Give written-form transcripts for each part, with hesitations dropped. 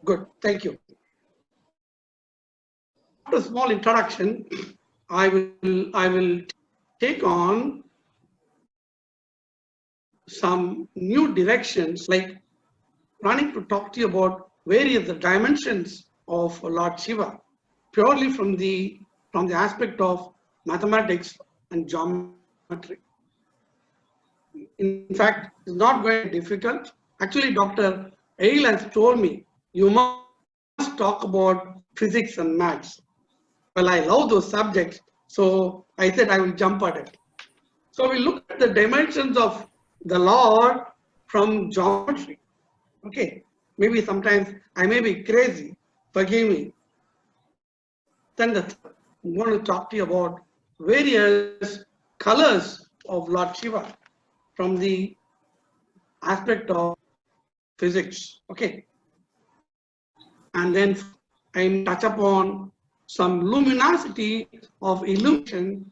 Good. Thank you. After a small introduction, I will take on some new directions, like planning to talk to you about various dimensions of Lord Shiva, purely from the aspect of mathematics and geometry. In fact, it's not very difficult. Actually, Dr. Ail has told me you must talk about physics and maths. Well, I love those subjects, so I said I will jump at it. So we look at the dimensions of the Lord from geometry. Okay, maybe sometimes I may be crazy, forgive me. Then I'm going to talk to you about various colors of Lord Shiva from the aspect of physics. Okay, and then I touch upon some luminosity of illumination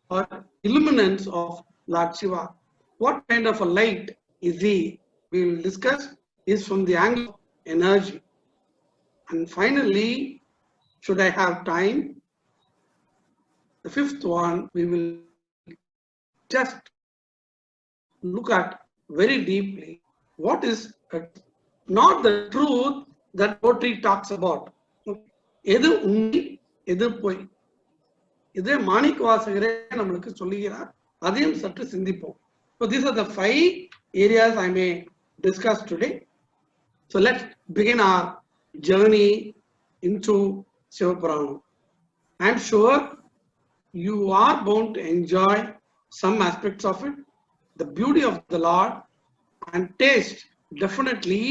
or illuminance of Lord Shiva. What kind of a light is he? We will discuss is from the angle of energy. And finally, should I have time, the fifth one, we will just look at very deeply what is not the truth that poetry talks about. எது உண்மை எது பொய் இதே மாணிக்க வாசகரே நமக்கு சொல்லுகிறார், அதையும் சற்று சிந்திப்போம். So these are the 5 areas I may discuss today. So let's begin our journey into Sivapuranam. I am sure you are bound to enjoy some aspects of it, the beauty of the Lord, and taste definitely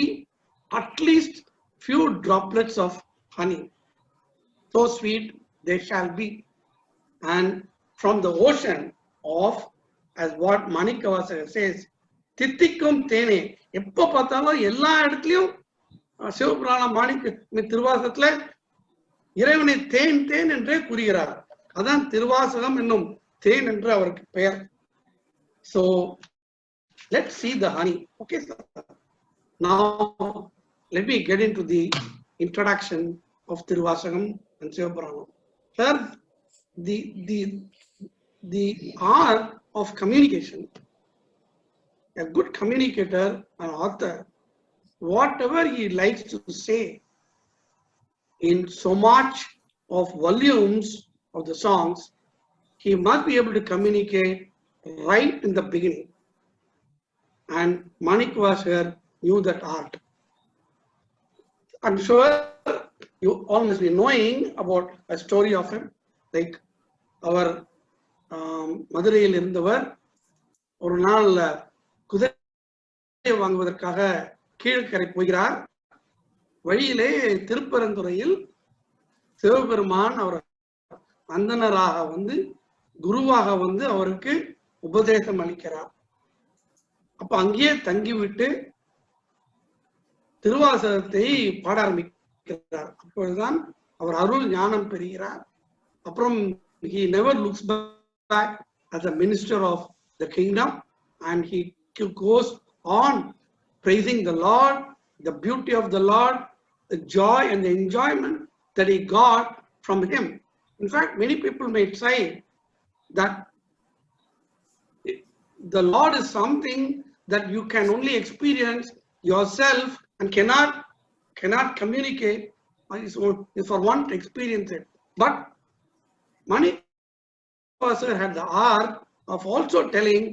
at least few droplets of honey. So sweet they shall be. And from the ocean of, as what Manikavasa says, தித்திக்கும் தேனே, எப்ப பார்த்தாலும் எல்லா இடத்துலயும் சிவபுராணம் மாணிக்க திருவாசகத்துல இறைவனை தேன் தேன் என்றே கூறுகிறார். அதான் திருவாசகம் என்னும் தேன் என்று அவருக்கு பெயர். So let's see the honey. Okay, sir. Now let me get into the introduction of Tiruvasagam and Sivapuranam. Sir, the art of communication. A good communicator, an author, whatever he likes to say in so much of volumes of the songs, he must be able to communicate right in the beginning. And Manikvasagar knew that art. I'm sure you all must be knowing about a story of him, like our மதுரையில் இருந்தவர் ஒரு நாள் குதிரை வாங்குவதற்காக கீழ்கரை போகிறார். வழியிலே திருப்பரந்துறையில் சிவபெருமான் அவர் அந்தனராக வந்து குருவாக வந்து அவருக்கு உபதேசம் அளிக்கிறார். அப்ப அங்கேயே தங்கிவிட்டு திருவாசகத்தை பாட ஆரம்பிக்கிறார். அப்பொழுதுதான் அவர் அருள் ஞானம் பெறுகிறார். அப்புறம் he never looks back as a minister of the kingdom, and he goes on praising the Lord, the beauty of the Lord, the joy and the enjoyment that he got from him. In fact, many people may say that the Lord is something that you can only experience yourself and cannot communicate for one to experience it. But Manikvasagar had the art of also telling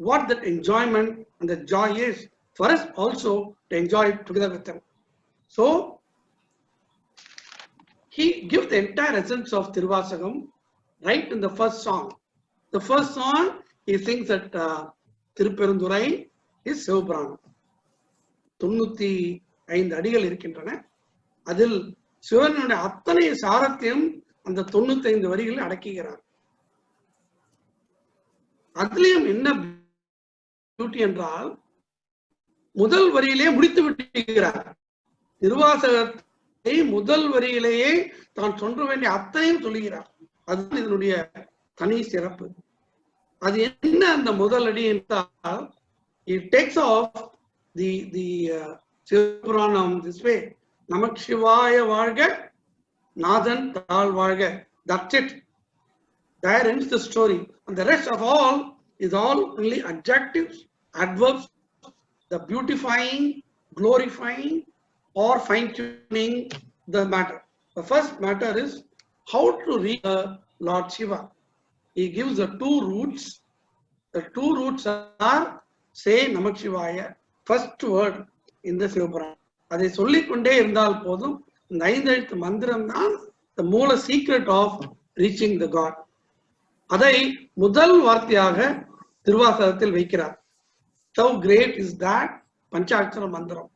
what that enjoyment and the joy is for us also to enjoy it together with him. So he gives the entire essence of Tiruvasagam right in the first song. The first song he sings that Tiruperandurai is Sivapuranam. 95 அடிகள் இருக்கின்றன. அதில் சிவனுடைய அத்தனை சாரத்தையும் அந்த 95 வரிகளில் அடக்குகிறார். அதுலயும் என்ன beauty என்றால் முதல் வரியிலே முடித்து விட்டுகிறார். திருவாசகத்தை முதல் வரியிலேயே தான் சொல்ல வேண்டிய அத்தனையும் சொல்லுகிறார். அது இதனுடைய தனி சிறப்பு. அது என்ன அந்த முதல் அடி என்றால், it takes off the Sivapuranam this way, Namakshivaya Varga, Nathan Tal Varga. That's it. There ends the story. And the rest of all is all only adjectives, adverbs, the beautifying, glorifying, or fine-tuning the matter. The first matter is how to read Lord Shiva. He gives the two roots. The two roots are say Namak Shivaya, first word in the Sivapuranam. அதை சொல்லிக்கொண்டே இருந்தால் போதும். இந்த 5 எழுத்து மந்திரம் தான் the மூல secret of reaching the God. அதை முதல் வார்த்தையாக திருவாசகத்தில் வைக்கிறார். How great is that Panchakshara Mandiram.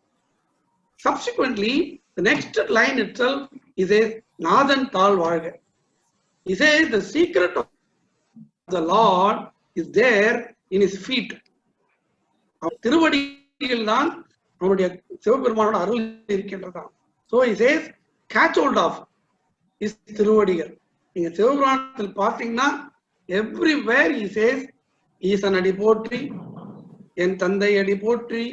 Subsequently, the next line itself is a Nathan Tal Varga. He says the secret of the Lord is there in his feet. திருவடியில் தான் நம்முடைய சிவபெருமானோட அருள் இருக்கின்றதாம். So he says catch hold of his திருவடிகள். நீங்க சிவபுராணத்தில் பார்த்தீங்கன்னா everywhere he says ஈசன் அடி போற்றி, என் தந்தை அடி போற்றி,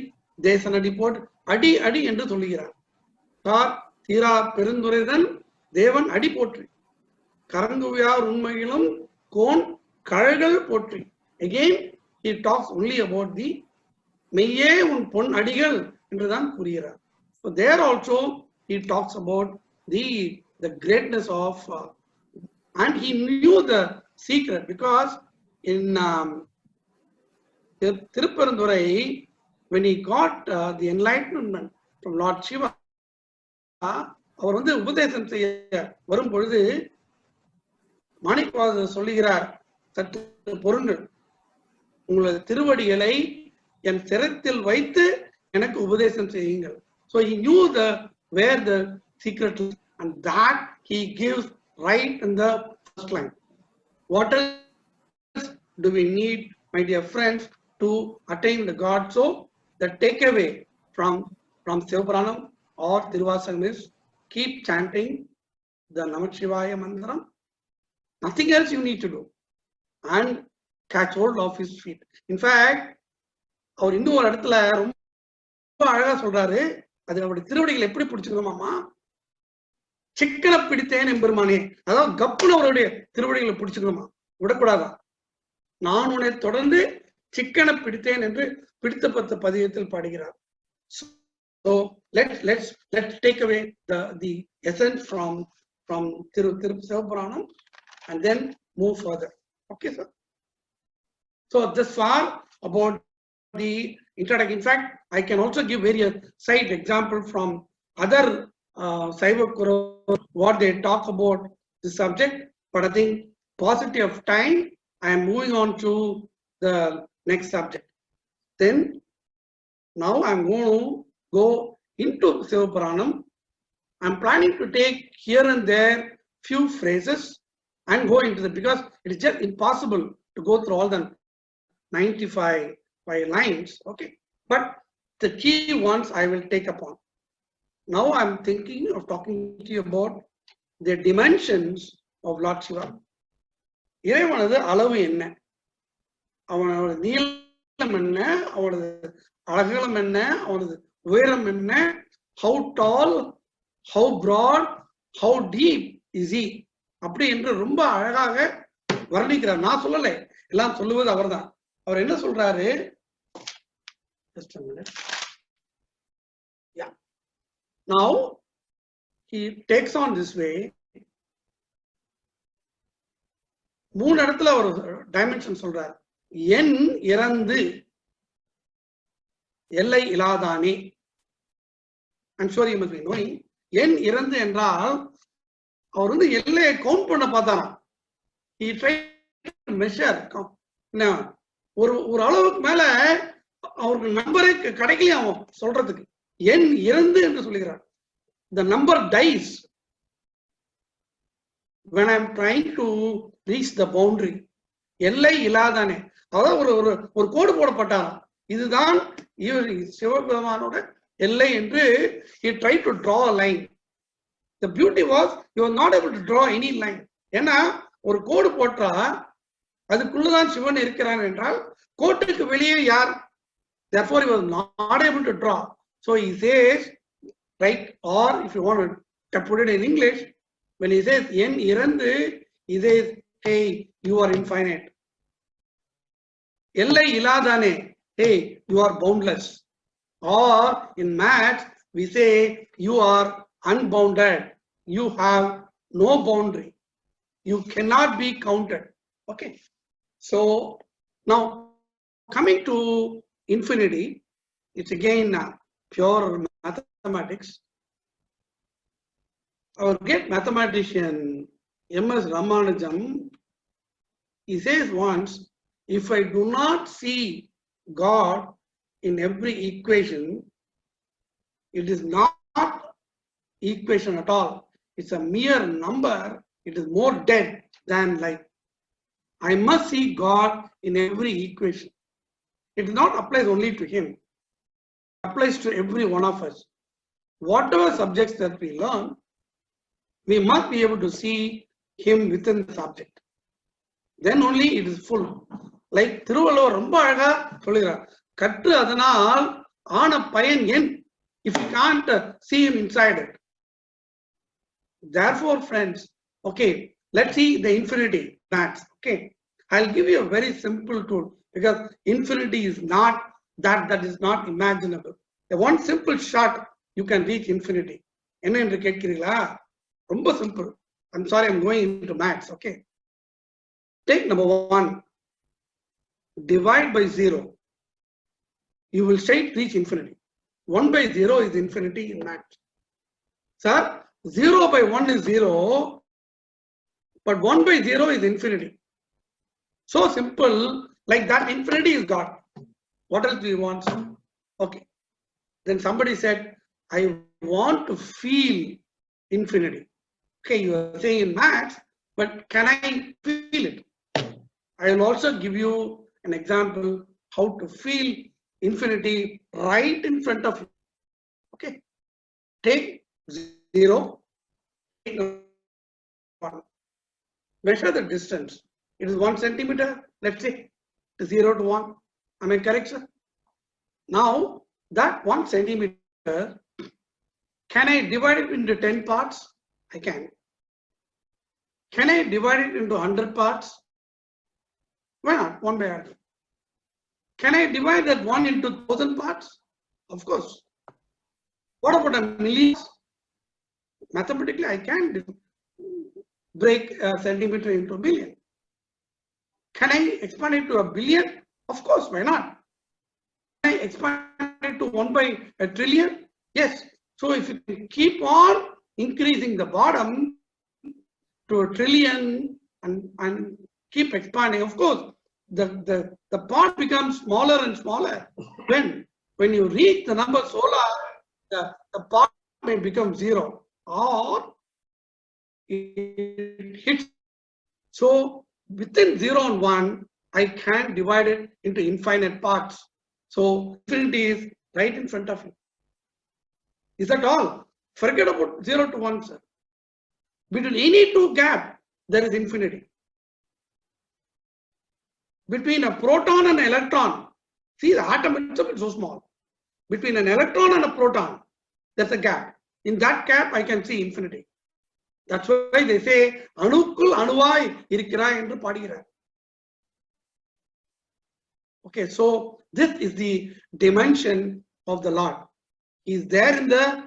தேசன் அடி போற்றி, அடி அடி என்று சொல்லுகிறார். தீரா பெருந்துரைதன் தேவன் அடி போற்றி, கரங்குவியார் உண்மையிலும் கோன் கழல்கள் போற்றி. Again he talks only about the மெய்யே உன் பொன் அடிகள் என்றுதான் கூறுகிறார். So there also he talks about the greatness of and he knew the secret because in Tirupparandurai, when he got the enlightenment from Lord Shiva, அவர் வந்து உபதேசம் செய்ய வரும் பொழுது மாணிக்கவாசகர் சொல்லுகிறார், சற்று பொருங்கள், உங்களது திருவடிகளை என் சிரத்தில் வைத்து எனக்கு உபதேசம் செய்யுங்கள். So he knew where the secret is, and that he gives right in the first line. What else do we need, my dear friends, to attain the God? So the takeaway from Sivapuranam or Tiruvasagam is keep chanting the Namak Shivaya Mandaram. Nothing else you need to do, and catch hold of his feet. In fact, அவர் இன்னும் ஒரு இடத்துல ரொம்ப அழகா சொல்றாரு, அது நம்முடைய திருவடிகளை எப்படி பிடிச்சிருந்தோமாமா, சிக்கன பிடித்தேன் எம்பெருமானே. அதாவது கப்புன்னு அவருடைய திருவடிகளை பிடிச்சிருந்தோமா, விடக்கூடாதான். நான் உன்னை தொடர்ந்து சிக்கன பிடித்தேன் என்று பிடித்த பத்த பதியத்தில் பாடுகிறார். So let's take away the essence from Sivapuranam and then move further. Okay, sir. So this far about the introduction. In fact, I can also give various side example from other Saiva Guru, what they talk about the subject. But I think paucity of time, I am moving on to the next subject. Then now I am going to go into Sivapuranam. I am planning to take here and there few phrases and go into the, because it is just impossible to go through all the 95 lines, okay, but the key ones I will take upon. Now I am thinking of talking to you about the dimensions of Lord Shiva. இறைவனது அளவு என்ன, அவனோட நீளம் என்ன, அவனது அகலம் என்ன, அவனது உயரம் என்ன, how tall, how broad, how deep is he, அப்படி என்று ரொம்ப அழகாக வர்ணிக்கிறார். நான் சொல்லலை, எல்லாம் சொல்லுவது அவர்தான். அவர் என்ன சொல்றாரு, just a minute. Yeah, now he takes on this way. மூணு இடத்துல ஒரு டைமென்ஷன் சொல்றார். என் இறந்து எல்லை இலாதானே. I'm sure you must be knowing. என் இறந்து என்றால் அவர் வந்து எல்லையை கவுண்ட் பண்ண பார்த்தாராம். He tried to measure. ஒரு அளவுக்கு மேல அவருக்கு நம்பரே கிடைக்கலையே அவன் சொல்றதுக்கு. என் இறந்து என்று சொல்லுகிறார். The number dies when I am trying to reach the boundary. எல்லை இல்லாதானே, அதாவது ஒரு கோடு போடப்பட்டாராம். இதுதான் சிவபெருமானோட எல்லை என்று he tried to draw a line. The beauty was he was not able to draw any line. ஏன்னா ஒரு கோடு போட்டா அதுக்குள்ளதான் சிவன் இருக்கிறான் என்றால் கோட்டுக்கு வெளியே யார்? Therefore he was not able to draw. So he says right? Or if you want to put it in English, when he says en irandu, he says, hey, you are infinite. Ellai iladane, hey, you are boundless. Or in maths, we say you are unbounded. You have no boundary. You cannot be counted. Okay. So now coming to infinity, it's again pure mathematics. Our great mathematician M.S. Ramanujam, he says once, if I do not see God in every equation, it is not equation at all. It's a mere number. It is more dead than life. I must see God in every equation. It does not apply only to him. It applies to every one of us. Whatever subjects that we learn, we must be able to see him within the subject. Then only it is full. Like Thiruvalluvar ரொம்ப அழகா சொல்லுகிறார், கற்று அதனால் ஆன பயன் என், if you can't see him inside it. Therefore, friends, okay, let's see the infinity maths. Okay, I'll give you a very simple tool because infinity is not that is not imaginable. The one simple shot you can reach infinity. என்ன என்று கேட்கிறீங்களா? ரொம்ப simple. I'm sorry, I'm going into maths. Okay, take number 1. Divide by 0. You will straight reach infinity. 1 by 0 is infinity in maths. Sir, 0 by 1 is 0, but 1 by 0 is infinity. So simple, like that infinity is God. What else do you want? Okay. Then somebody said, I want to feel infinity. Okay, you are saying in maths, but can I feel it? I will also give you an example how to feel infinity right in front of you. Okay. Take 0, take 1. Measure the distance. It is 1 centimeter, let's say, 0 to 1. Am I correct, sir? Now, that 1 centimeter, can I divide it into 10 parts? I can. Can I divide it into 100 parts? Why not? 1 by 100. Can I divide that 1 into 1,000 parts? Of course. What about a million? Mathematically, I can break a centimeter into a million. Can I expand it to a billion? Of course, why not? Can I expand it to 1 by a trillion? Yes. So if you keep on increasing the bottom to a trillion and keep expanding, of course, the part becomes smaller and smaller. When you reach the number solar, the part may become 0 or it hits. So within 0 and 1, I can divide it into infinite parts. So infinity is right in front of you. Is that all? Forget about 0 to 1, sir. Between any two gaps, there is infinity. Between a proton and an electron, see the atom itself is so small. Between an electron and a proton, there's a gap. In that gap, I can see infinity. That's why they say, Anukul Anuai Irikira endru padigiraar. Okay, so this is the dimension of the Lord. He is there in the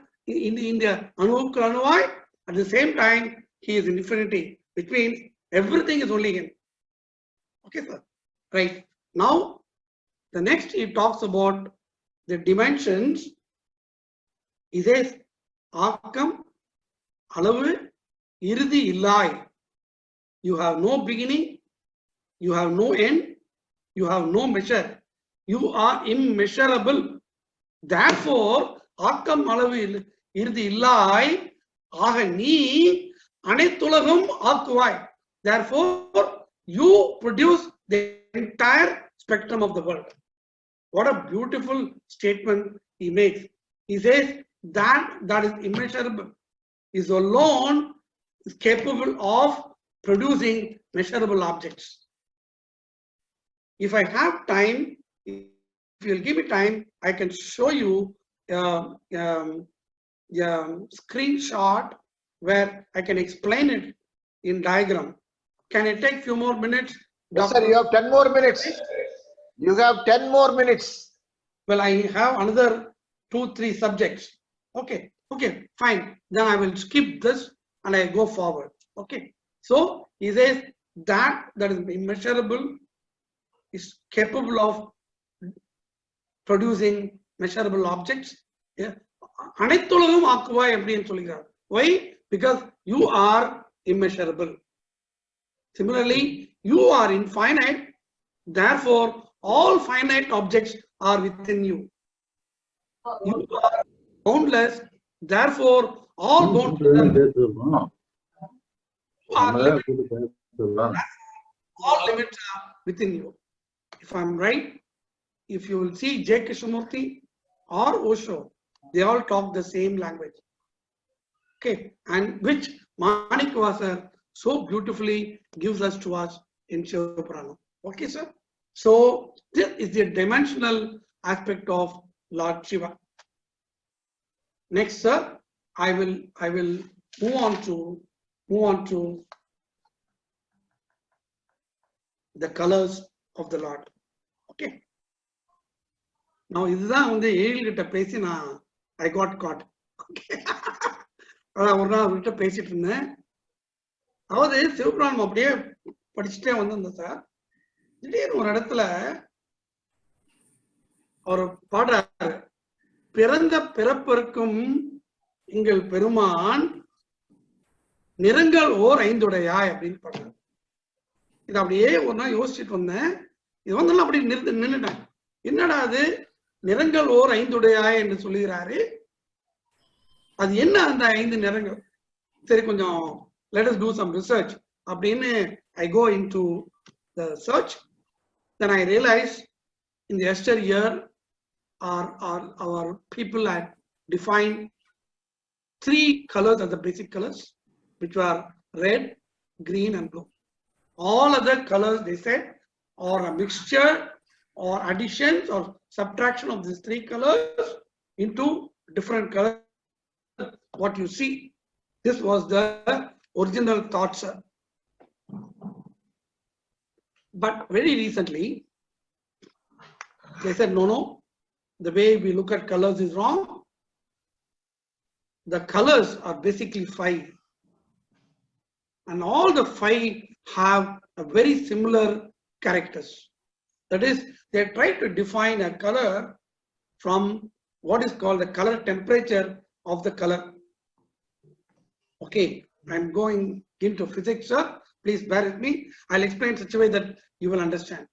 Anukul Anuai. At the same time, he is in infinity, which means everything is only him. Okay, sir. Right. Now, the next he talks about the dimensions. He says, Akam, Alavu, Iridi Illai. You have no beginning, you have no end, you have no measure. You are immeasurable. Therefore, Akam, Alavu, Iridi Illai, Aha ni, Anethulagum Akuai. Therefore, you produce the entire spectrum of the world. What a beautiful statement he makes. He says that is immeasurable is alone is capable of producing measurable objects. If I have time, if you'll give me time, I can show you screenshot where I can explain it in diagram. Can I take few more minutes? Yes, sir, you have 10 more minutes. You have 10 more minutes. Well, I have another 2-3 subjects. Okay, fine. Then I will skip this and I go forward. Okay. So he says that is immeasurable is capable of producing measurable objects. Yeah. Why? Because you are immeasurable. Similarly, you are infinite. Therefore, all finite objects are within you. You are boundless. Therefore, all boundless all limits are within you. If I'm right, if you will see J. Krishnamurti or Osho, they all talk the same language. Okay, and which Manikvasa so beautifully gives us to us in Shiva Purana. Okay, sir. So this is the dimensional aspect of Lord Shiva. Next, sir, I will move on to the colors of the Lord. Okay. Now இதுதான் வந்து ஏழிட்ட பேசி நான் I got caught. Okay. அதான் ஒரு நாள் அவர்கிட்ட பேசிட்டு இருந்தேன். அதாவது சிவபுராணம் அப்படியே படிச்சுட்டே வந்திருந்தேன் சார். திடீர்னு ஒரு இடத்துல அவர் பாடுறாரு, பிறந்த பிறப்பிற்கும் எங்கள் பெருமான் நிறங்கள் ஓர் ஐந்துடையாய் அப்படின்னு பாடுறாரு. இது அப்படியே ஒரு நாள் யோசிச்சுட்டு வந்தேன். இது வந்து அப்படி நின்றுட்டேன். என்னடா அது நிறங்கள் ஓர் ஐந்துடையாய் என்று சொல்லுகிறாரு. அது என்ன அந்த 5 நிறங்கள்? சரி கொஞ்சம் let us do some research அப்படின்னு I go into the search. Then I realize in the yesteryear our people had defined 3 colors as the basic colors, which were red, green and blue. All other colors, they said, are a mixture or additions or subtraction of these 3 colors into different colors. What you see, this was the original thought, sir. But very recently, they said, no, the way we look at colors is wrong. The colors are basically 5. And all the 5 have a very similar characters. That is, they try to define a color from what is called the color temperature of the color. Okay, I'm going into physics, sir. Please bear with me. I'll explain in such a way that you will understand.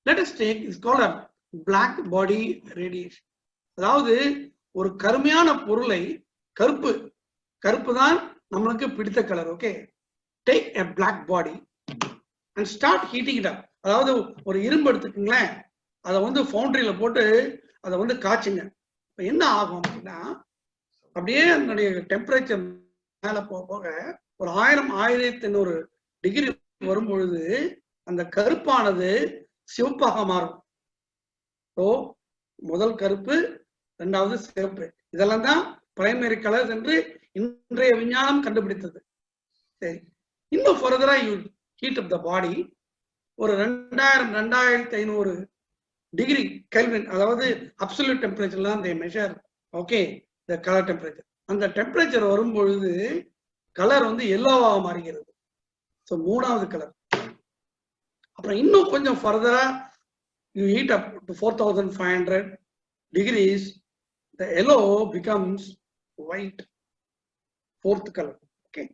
Let us take, it's called a black body radiation. அதாவது ஒரு கருமையான பொருளை கருப்பு தான் நம்மளுக்கு பிடித்த colour. Okay, take a black body and start heating it up. அதாவது ஒரு இரும்பு எடுத்துக்கங்களேன், அதை வந்து ஃபவுண்டரியில போட்டு அதை வந்து காய்ச்சுங்க. என்ன ஆகும் அப்படின்னா, அப்படியே அதனுடைய டெம்பரேச்சர் மேல போக ஒரு 1000-1500 டிகிரி வரும் பொழுது அந்த கருப்பானது சிவப்பாக மாறும். ஸோ முதல் கருப்பு, இரண்டாவது சிவப்பு. இதெல்லாம் தான் பிரைமரி கலர்ஸ் என்று இன்றைய விஞ்ஞானம் கண்டுபிடித்தது. சரி, இன்னும் ஃபர்தரா யூ ஹீட் அப் த பாடி. ஒரு 2000-2500 டிகிரி கெல்வின், அதாவது அப்சல்யூட் டெம்பரேச்சர் தான் they measure. Okay, the color temperature. அந்த டெம்பரேச்சர் வரும் பொழுது கலர் வந்து எல்லோவா மாறுகிறது. ஸோ மூணாவது கலர். அப்புறம் இன்னும் கொஞ்சம் ஃபர்தரா you heat up to 4500 degrees, the yellow becomes white, 4th color. Okay,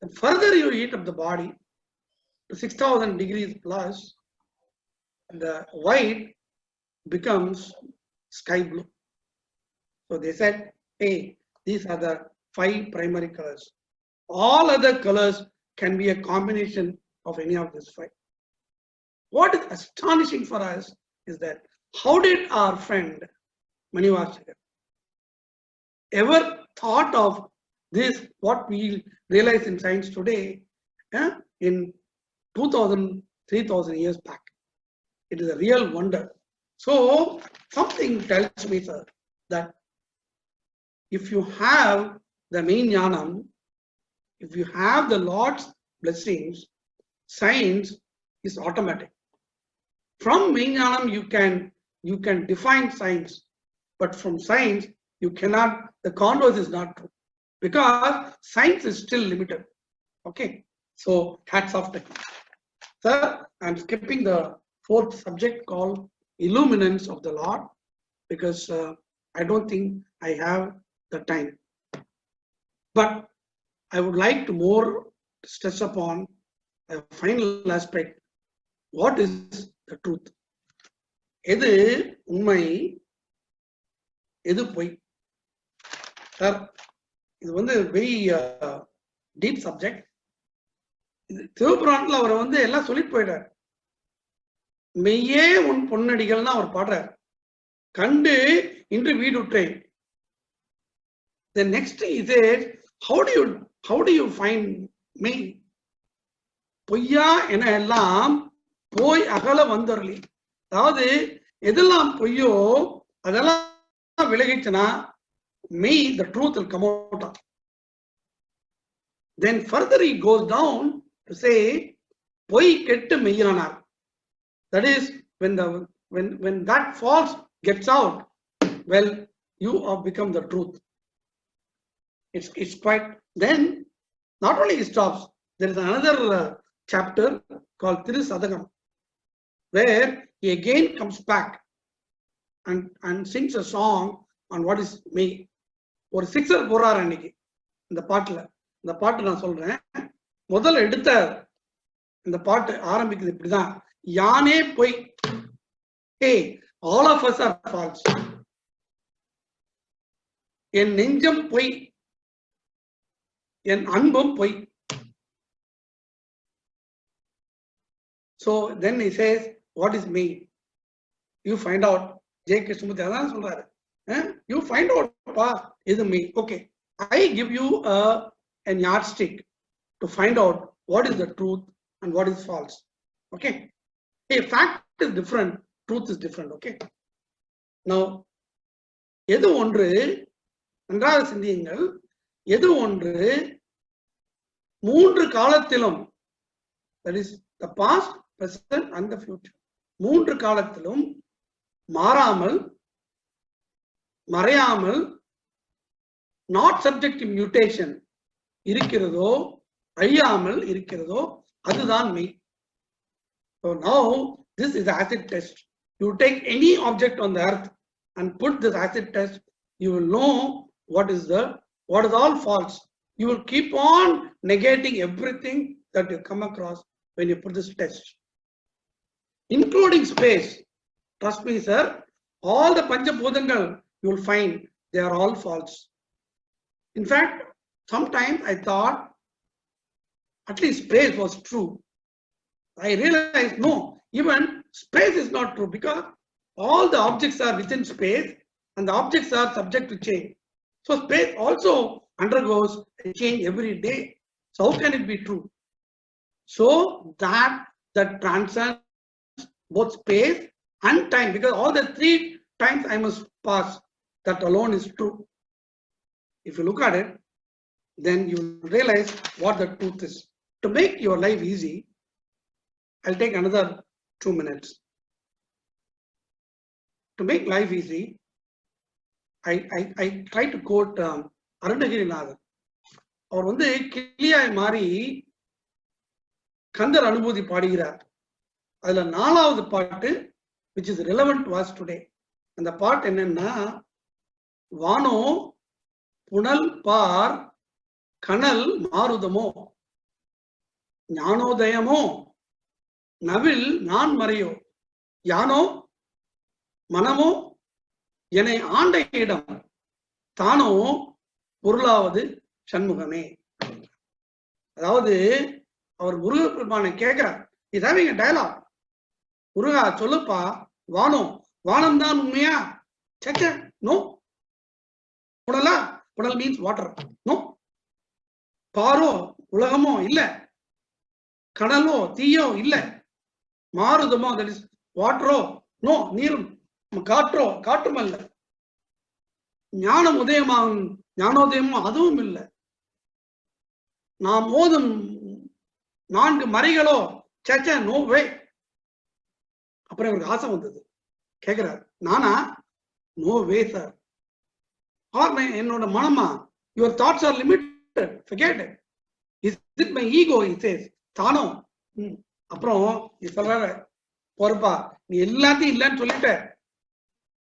and further you heat up the body to 6000 degrees plus, the white becomes sky blue. So they said, hey, these are the 5 primary colors. All other colors can be a combination of any of these 5. What is astonishing for us is that how did our friend Manivarsakar ever thought of this, what we realize in science today, in 2000-3000 years back? It is a real wonder. So something tells me, sir, that if you have the main jnanam, if you have the Lord's blessings, science is automatic. From main jnanam you can define science, but from science you cannot. The converse is not true, because science is still limited. Okay, so hats off to you. Sir, I'm skipping the fourth subject called illuminance of the Lord, because I don't think I have the time. But I would like to more stress upon a final aspect. What is the truth? எது உண்மை, எது பொய்? Sir, இது வந்து very deep subject. சிவபுராணத்துல அவர் வந்து எல்லாம் சொல்லிட்டு போயிட்டார். மெய்யே உன் பொன்னடிகள் தான் அவர் பாடுறார். கண்டு இன்று வீடுற்றேன். The next is how do you find me? பொய்யா என எல்லாம் போய் அகல வந்தருளி. அதாவது எதெல்லாம் பொய்யோ அதெல்லாம் விலகிச்சுனா me, the truth will come out. Then further he goes down to say பொய் கெட்டு மெய்யானார். That is when that false gets out, well, you have become the truth. It's quite. Then not only he stops, there is another chapter called Thirusadagam, where he again comes back and sings a song on what is me. ஒரு sixer போறாரு அன்னைக்கு இந்த பாட்டுல. இந்த பாட்டு நான் சொல்றேன். முதல்ல எடுத்த இந்த பாட்டு ஆரம்பிக்குது இப்படிதான். யானே பொய், hey, all of us are false. என் நெஞ்சம் பொய், என் அன்பும் பொய். So then he says, what is me? You find out. J. Krishnamurti அதான் சொல்றாரு. You find out பா இது me. Okay, I give you an yardstick to find out what is the truth and what is false. Okay, a fact is different, truth is different. Okay, now எது ஒன்று நன்றாக சிந்தியுங்கள். எது ஒன்று மூன்று காலத்திலும், that is the past, present and the future, மூன்று காலத்திலும் மாறாமல் மறையாமல், not subject to mutation இருக்கிறதோ அழியாமல் இருக்கிறதோ அதுதான் மெய். So now this is the acid test. You take any object on the earth and put this acid test, you will know what is all false. You will keep on negating everything that you come across when you put this test, including space. Trust me, sir, all the Panchabhutangal you will find they are all false. In fact, sometimes I thought at least space was true. I realized no, even space is not true, because all the objects are within space and the objects are subject to change. So space also undergoes a change every day. So how can it be true? So that transcends both space and time, because all the three times I must pass, that alone is true. If you look at it, then you will realize what the truth is. To make your life easy, I'll take another 2 minutes. To make life easy, I try to quote Arunagirinathar. அவர் வந்து கிளியாய் மாறி கந்தர் அனுபூதி பாடுகிறார். அதுல 4வது பாட்டு which is relevant to us today. அந்த பாட்டு என்னன்னா, வானோ புனல் பார் கனல் மாருதமோ ஞானோதயமோ நவில் நான் மறையோ யானோ மனமோ என்னை ஆண்ட இடம் தானோ பொருளாவது சண்முகமே. அதாவது அவர் முருகப்பெருமானை கேட்கிறார். Is having a dialogue. Muruga சொல்லுப்பா, வானம் வானம் தான் உண்மையா? சச்ச, நோ. புனலா, புனல் மீன்ஸ் வாட்டர், நோ. பாரோ உலகமோ இல்ல, கடலோ தீயோ இல்ல, மாறுதமோ தட் இஸ் வாட்டரோ நோ, நீரும் காற்றோ காற்றும் அல்ல, ஞானம் உதயமாகும் ஞானோதயமும் அதுவும் இல்லை. நாம் ஓதும் 4 மறைகளோ சேச்சா நோ வே. அப்புறம் இவருக்கு ஆசை வந்தது, கேட்கிறார், நானா? No way sir. என்னோட மனமா? Your thoughts are limited, forget it. Is it my ego? He says. தானோ. அப்புறம் நீ சொல்ற, பொறுப்பா நீ எல்லாத்தையும் இல்லைன்னு சொல்லிட்ட.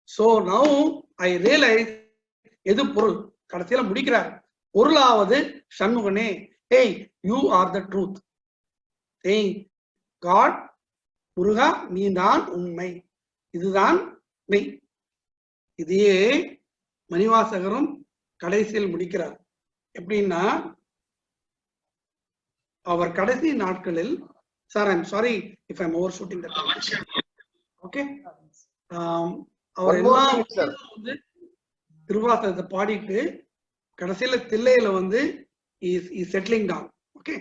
So now I realize எது பொருள். கடைசியில முடிக்கிறார், பொருளாவது சண்முகனே, hey you are the truth. saying God, முருகா நீ தான் உண்மை, இதுதான் மெய். இதையே மணிவாசகரும் கடைசியில் முடிக்கிறார். எப்படின்னா, அவர் கடைசி நாட்களில், sir I'm sorry if I'm overshooting the time. Okay, அவர் எல்லாம் வந்து திருவாசகத்தை பாடிட்டு கடைசியில தில்லையில வந்து செட்டிலிங் டவுன். ஓகே,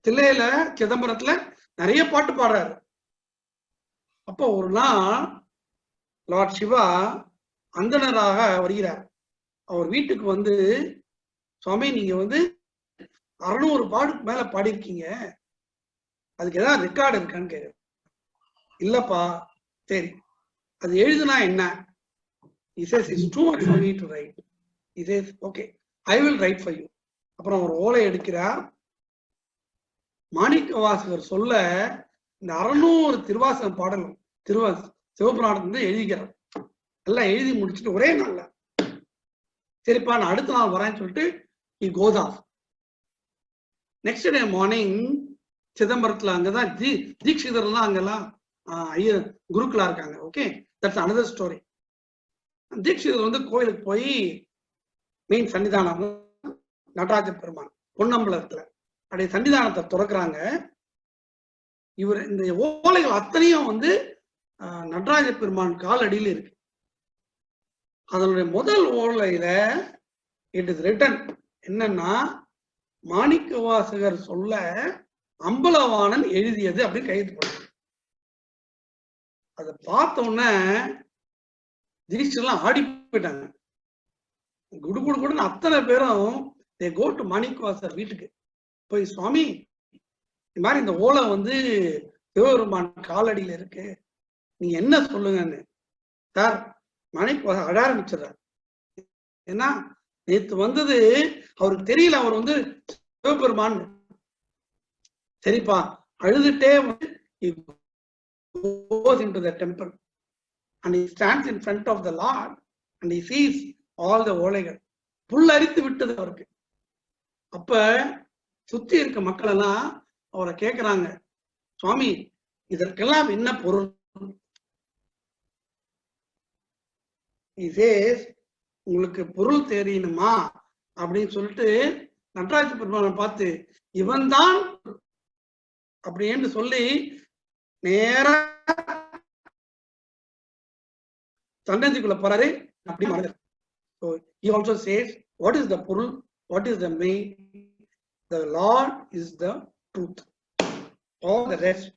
தில்லையில சிதம்பரத்துல நிறைய பாட்டு பாடுறாரு. அப்போ ஒரு நாள் லார்ட் சிவா அந்தனராக வருகிறார். அவர் வீட்டுக்கு வந்து, சுவாமி நீங்க வந்து 600 பாட்டுக்கு மேல பாடிருக்கீங்க, அதுக்கு ஏதாவது ரெக்கார்டு இருக்கான்னு கேட்குற. இல்லப்பா. சரி, அது எழுதுனா என்ன? He says it's too much for me to write. He says okay, I will write for you. அப்புறம் ஒரு ஓலை எடுக்கிறார். மாணிக்கவாசகர் சொல்ல இந்த 600 திருவாசக பாடலும் சிவபுராணத்துல எழுதிக்கிறார். எல்லாம் எழுதி முடிச்சுட்டு ஒரே நாள்ல, சரிப்பா நான் அடுத்த நாள் வரேன்னு சொல்லிட்டு he goes off. Next day morning சிதம்பரத்துல, அங்கதான் தீட்சிதர்லாம் அங்கெல்லாம் ஐயர் குருக்களா இருக்காங்க. Okay, that's another story. தீட்சிதர் வந்து கோயிலுக்கு போய் மெயின் சன்னிதானம் நடராஜ பெருமான் பொன்னம்பலத்துல அப்படியே சன்னிதானத்தை துறக்கிறாங்க. இவர் இந்த ஓலைகள் அத்தனையும் வந்து நடராஜ பெருமான் கால் அடியில் இருக்கு. அதனுடைய முதல் ஓலையில இட் இஸ் ரிட்டன் என்னன்னா, மாணிக்கவாசகர் சொல்ல அம்பலவாணன் எழுதியது அப்படின்னு கைது பண்ண. அதை பார்த்த உடனே தீட்சிதர்லாம் ஆடி போயிட்டாங்க. குடு குடு குடுன்னு அத்தனை பேரும் they go to மாணிக்கவாசகர் வீட்டுக்கு போய், சுவாமி இந்த மாதிரி இந்த ஓலை வந்து சிவபெருமான் காலடியில இருக்கு, நீங்க என்ன சொல்லுங்கன்னு. சார் மாணிக்கவாசகர் அழ ஆரம்பிச்சிடறார். ஏன்னா நேத்து வந்தது அவருக்கு தெரியல, அவர் வந்து சிவபெருமான். சரிப்பா, அழுதுட்டே he goes into the temple and he stands in front of the Lord and he sees all the ஓலைகள். புல் அரித்து விட்டது அவருக்கு. அப்ப சுத்தி இருக்க மக்கள் எல்லாம் அவரை கேட்கிறாங்க, சுவாமி இதற்கெல்லாம் என்ன பொருள்? He says, உங்களுக்கு பொருள் தெரியணுமா அப்படின்னு சொல்லிட்டு நடராஜ பெருமானை பார்த்து, இவன் தான் அப்படின்னு சொல்லி நேர சன்னதிக்குள்ள போறாரு. அப்படி மறந்து. So he also says, what is the பொருள்? What is the main? The Lord is the truth. All the rest